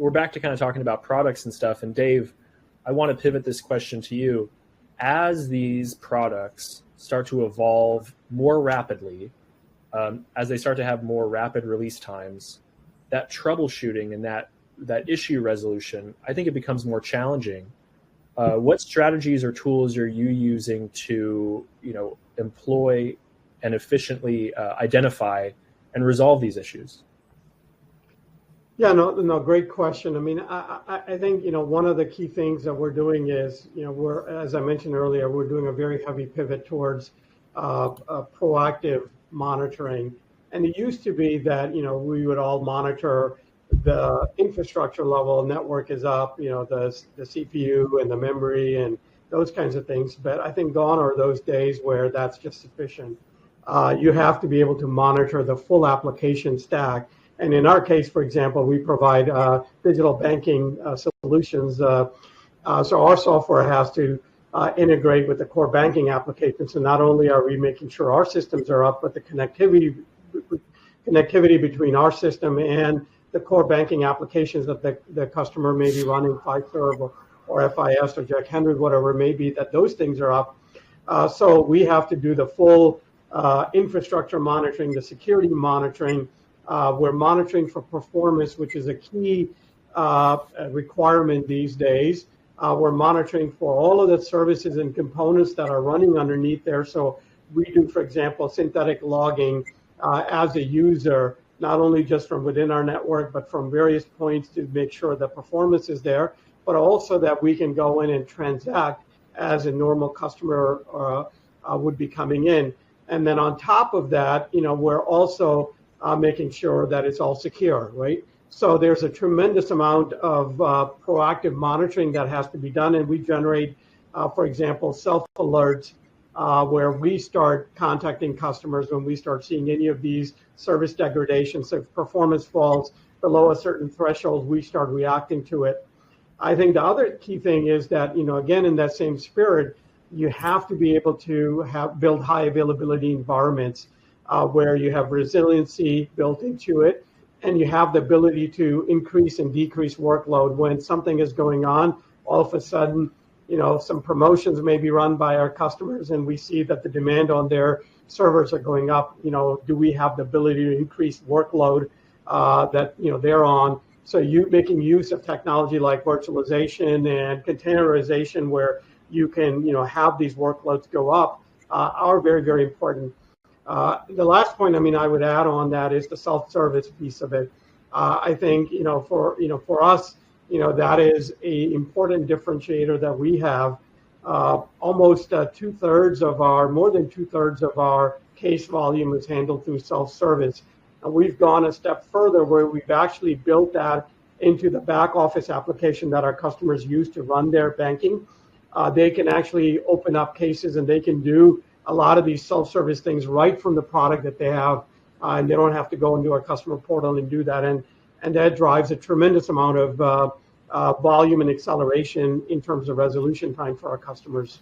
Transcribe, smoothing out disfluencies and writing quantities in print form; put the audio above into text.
we're back to kind of talking about products and stuff. And Dave, I want to pivot this question to you. As these products start to evolve more rapidly, as they start to have more rapid release times, that troubleshooting and that issue resolution, I think it becomes more challenging. What strategies or tools are you using to, employ and efficiently identify and resolve these issues? Yeah, no, great question. I mean, I think, one of the key things that we're doing is, as I mentioned earlier, we're doing a very heavy pivot towards proactive monitoring. And it used to be that, we would all monitor the infrastructure level, network is up, the CPU and the memory and those kinds of things. But I think gone are those days where that's just sufficient. You have to be able to monitor the full application stack. And in our case, for example, we provide digital banking solutions. So our software has to integrate with the core banking application. So not only are we making sure our systems are up, but the connectivity between our system and the core banking applications that the customer may be running, Fiserv or FIS or Jack Henry, whatever it may be, that those things are up. So we have to do the full infrastructure monitoring, the security monitoring. We're monitoring for performance, which is a key requirement these days. We're monitoring for all of the services and components that are running underneath there. So we do, for example, synthetic logging as a user, not only just from within our network, but from various points to make sure that performance is there, but also that we can go in and transact as a normal customer would be coming in. And then on top of that, we're also making sure that it's all secure, right? So there's a tremendous amount of proactive monitoring that has to be done. And we generate, for example, self-alerts where we start contacting customers when we start seeing any of these service degradations. If performance falls below a certain threshold, we start reacting to it. I think the other key thing is that, again, in that same spirit, you have to be able to build high availability environments where you have resiliency built into it, and you have the ability to increase and decrease workload when something is going on. All of a sudden, some promotions may be run by our customers, and we see that the demand on their servers are going up. Do we have the ability to increase workload that they're on? So you making use of technology like virtualization and containerization, where you can have these workloads go up, are very, very important. The last point, I would add on that is the self-service piece of it. I think, for us, that is a important differentiator that we have. Almost more than 2/3 of our case volume is handled through self-service. And we've gone a step further where we've actually built that into the back office application that our customers use to run their banking. They can actually open up cases and they can do a lot of these self-service things right from the product that they have, and they don't have to go into our customer portal and do that. And that drives a tremendous amount of volume and acceleration in terms of resolution time for our customers.